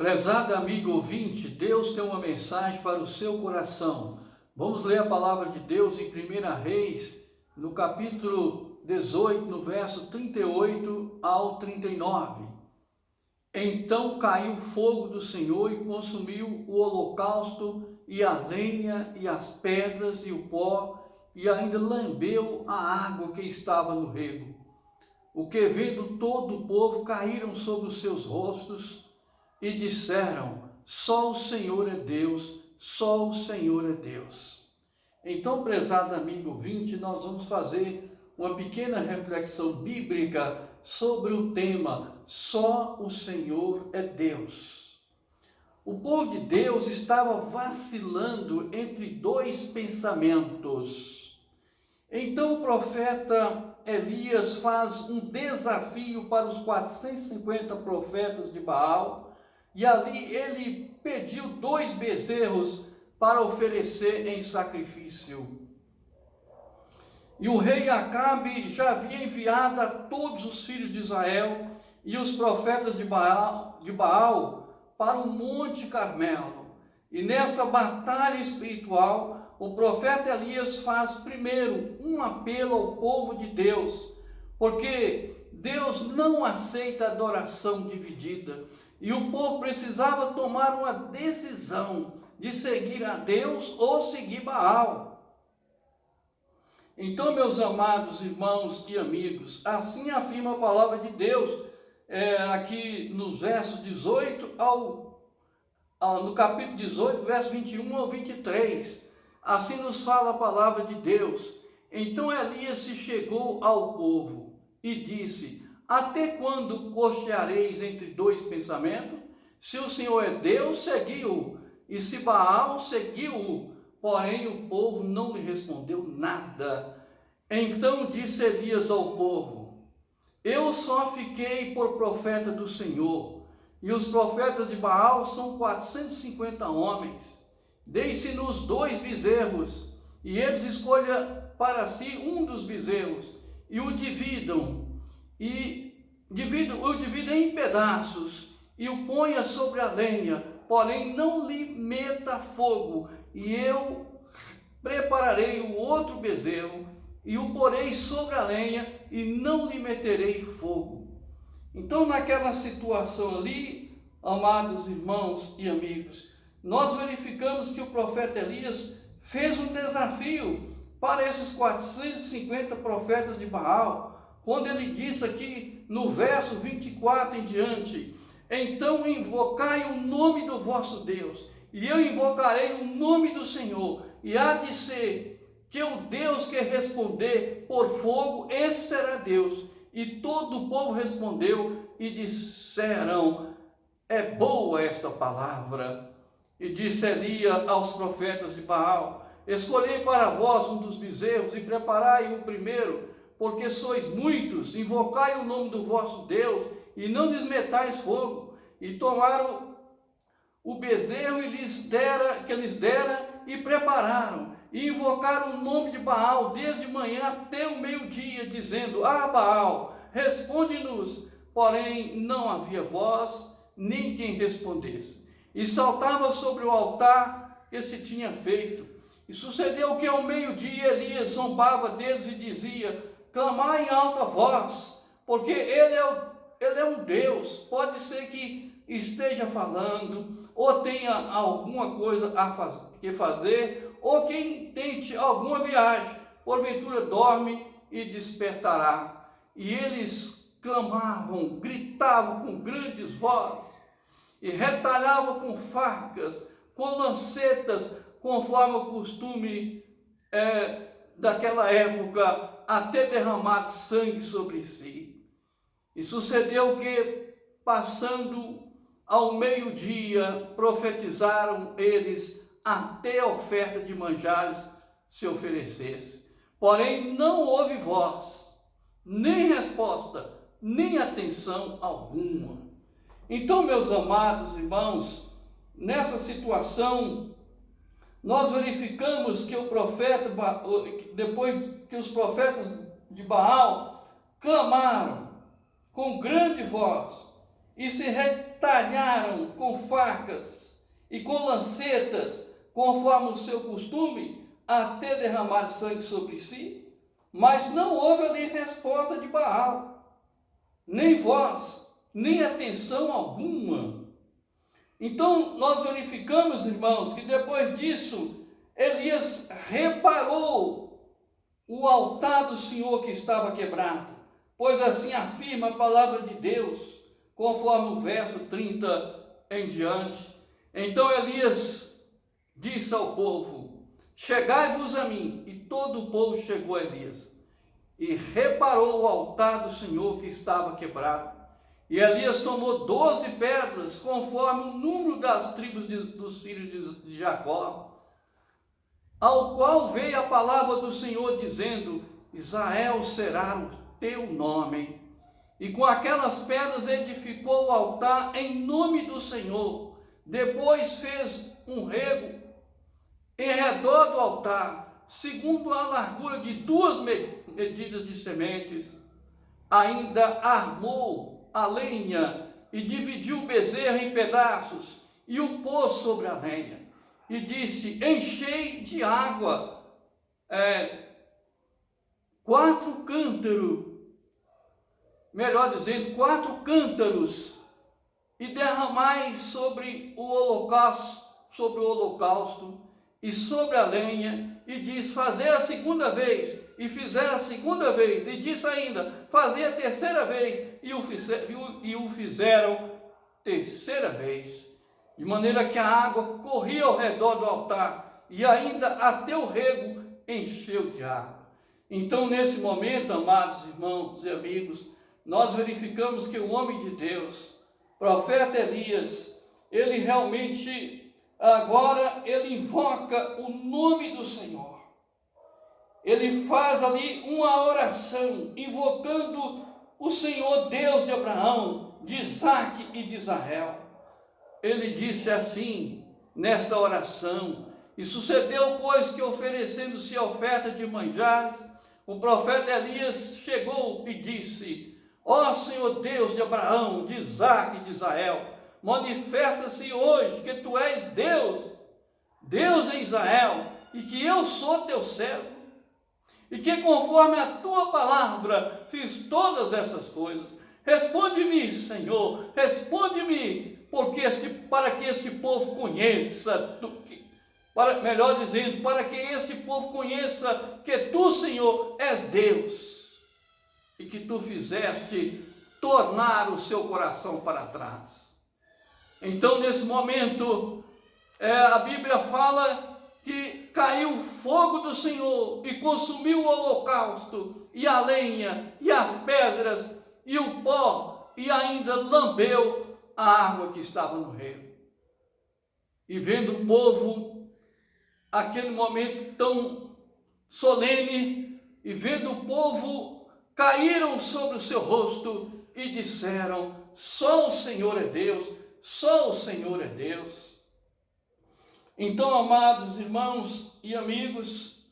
Prezado amigo ouvinte, Deus tem uma mensagem para o seu coração. Vamos ler a palavra de Deus em 1 Reis, no capítulo 18, no verso 38 ao 39. Então caiu o fogo do Senhor e consumiu o holocausto, e a lenha, e as pedras, e o pó, e ainda lambeu a água que estava no rego. O que vendo todo o povo, caíram sobre os seus rostos, e disseram: só o Senhor é Deus, só o Senhor é Deus. Então, prezado amigo ouvinte, nós vamos fazer uma pequena reflexão bíblica sobre o tema só o Senhor é Deus. O povo de Deus estava vacilando entre dois pensamentos. Então o profeta Elias faz um desafio para os 450 profetas de Baal, e ali ele pediu 2 bezerros para oferecer em sacrifício. E o rei Acabe já havia enviado a todos os filhos de Israel e os profetas de Baal para o Monte Carmelo. E nessa batalha espiritual, o profeta Elias faz primeiro um apelo ao povo de Deus, porque Deus não aceita adoração dividida. E o povo precisava tomar uma decisão de seguir a Deus ou seguir Baal. Então, meus amados irmãos e amigos, assim afirma a palavra de Deus, aqui nos versos 18 no capítulo 18, verso 21 ao 23. Assim nos fala a palavra de Deus. Então Elias se chegou ao povo e disse: até quando cocheareis entre 2 pensamentos? Se o Senhor é Deus, segui-o, e se Baal, segui-o. Porém o povo não lhe respondeu nada. Então disse Elias ao povo: eu só fiquei por profeta do Senhor, e os profetas de Baal são 450 homens. Deem-se-nos 2 bezerros, e eles escolham para si um dos bezerros, e o dividam, em pedaços, e o ponha sobre a lenha, porém não lhe meta fogo, e eu prepararei o outro bezerro, e o porei sobre a lenha, e não lhe meterei fogo. Então, naquela situação ali, amados irmãos e amigos, nós verificamos que o profeta Elias fez um desafio para esses 450 profetas de Baal, quando ele disse aqui no verso 24 em diante: então invocai o nome do vosso Deus, e eu invocarei o nome do Senhor, e há de ser que o Deus que responder por fogo, esse será Deus. E todo o povo respondeu e disseram: é boa esta palavra. E disse Elias aos profetas de Baal: escolhei para vós um dos bezerros e preparai o primeiro, porque sois muitos, invocai o nome do vosso Deus e não lhes metais fogo. E tomaram o bezerro que lhes dera e prepararam, e invocaram o nome de Baal desde manhã até o meio-dia, dizendo: ah, Baal, responde-nos. Porém não havia voz, nem quem respondesse. E saltava sobre o altar que se tinha feito. E sucedeu que ao meio-dia Elias zombava deles e dizia: clamai em alta voz, porque ele é um Deus. Pode ser que esteja falando, ou tenha alguma coisa que fazer, ou quem tente alguma viagem, porventura dorme e despertará. E eles clamavam, gritavam com grandes vozes, e retalhavam com facas, com lancetas, conforme o costume daquela época, até derramar sangue sobre si. E sucedeu que, passando ao meio-dia, profetizaram eles até a oferta de manjares se oferecesse. Porém não houve voz, nem resposta, nem atenção alguma. Então, meus amados irmãos, nessa situação, nós verificamos que depois que os profetas de Baal clamaram com grande voz e se retalharam com facas e com lancetas, conforme o seu costume, até derramar sangue sobre si. Mas não houve ali resposta de Baal, nem voz, nem atenção alguma. Então, nós verificamos, irmãos, que depois disso, Elias reparou o altar do Senhor que estava quebrado, pois assim afirma a palavra de Deus, conforme o verso 30 em diante. Então Elias disse ao povo: chegai-vos a mim. E todo o povo chegou a Elias e reparou o altar do Senhor que estava quebrado. E Elias tomou 12 pedras, conforme o número das tribos dos filhos de Jacó, ao qual veio a palavra do Senhor, dizendo: Israel será o teu nome. E com aquelas pedras edificou o altar em nome do Senhor. Depois fez um rego em redor do altar, segundo a largura de 2 medidas de sementes. Ainda armou a lenha e dividiu o bezerro em pedaços e o pôs sobre a lenha. E disse: enchei de água 4 cântaros, melhor dizendo, 4 cântaros, e derramai sobre o holocausto e sobre a lenha. E diz: fazer a segunda vez. E fizeram a segunda vez. E disse ainda: fazer a terceira vez. E o fizeram terceira vez. De maneira que a água corria ao redor do altar, e ainda até o rego encheu de água. Então, nesse momento, amados irmãos e amigos, nós verificamos que o homem de Deus, profeta Elias, ele realmente, agora, ele invoca o nome do Senhor. Ele faz ali uma oração, invocando o Senhor Deus de Abraão, de Isaque e de Israel. Ele disse assim, nesta oração: e sucedeu, pois, que oferecendo-se a oferta de manjares, o profeta Elias chegou e disse: ó Senhor Deus de Abraão, de Isaque e de Israel, manifesta-se hoje que tu és Deus, Deus em Israel, e que eu sou teu servo, e que conforme a tua palavra fiz todas essas coisas. Responde-me, Senhor, responde-me, para que este povo conheça, melhor dizendo, para que este povo conheça que tu, Senhor, és Deus, e que tu fizeste tornar o seu coração para trás. Então, nesse momento, a Bíblia fala que caiu o fogo do Senhor e consumiu o holocausto, e a lenha, e as pedras, e o pó, e ainda lambeu a água que estava no rego. E vendo o povo, aquele momento tão solene, e vendo o povo, caíram sobre o seu rosto e disseram: só o Senhor é Deus, só o Senhor é Deus. Então, amados irmãos e amigos,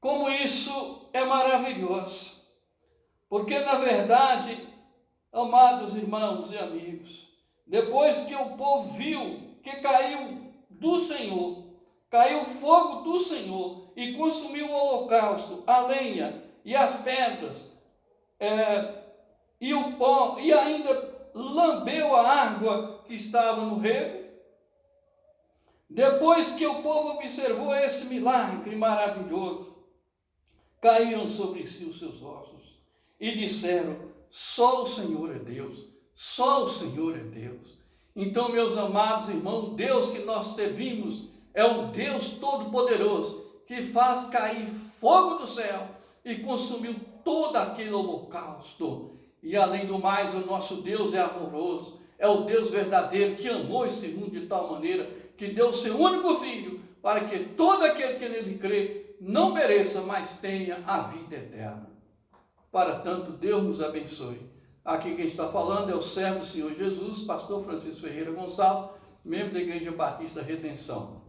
como isso é maravilhoso, porque na verdade, amados irmãos e amigos, depois que o povo viu que caiu do Senhor, caiu o fogo do Senhor e consumiu o holocausto, a lenha e as pedras, e o pó, e ainda lambeu a água que estava no rego. Depois que o povo observou esse milagre maravilhoso, caíram sobre si os seus ossos e disseram: só o Senhor é Deus, só o Senhor é Deus. Então, meus amados irmãos, o Deus que nós servimos é o Deus Todo-Poderoso, que faz cair fogo do céu e consumiu todo aquele holocausto. E além do mais, o nosso Deus é amoroso, é o Deus verdadeiro que amou esse mundo de tal maneira que deu o seu único Filho, para que todo aquele que nele crê não pereça, mas tenha a vida eterna. Para tanto, Deus nos abençoe. Aqui quem está falando é o servo do Senhor Jesus, pastor Francisco Ferreira Gonçalves, membro da Igreja Batista Redenção.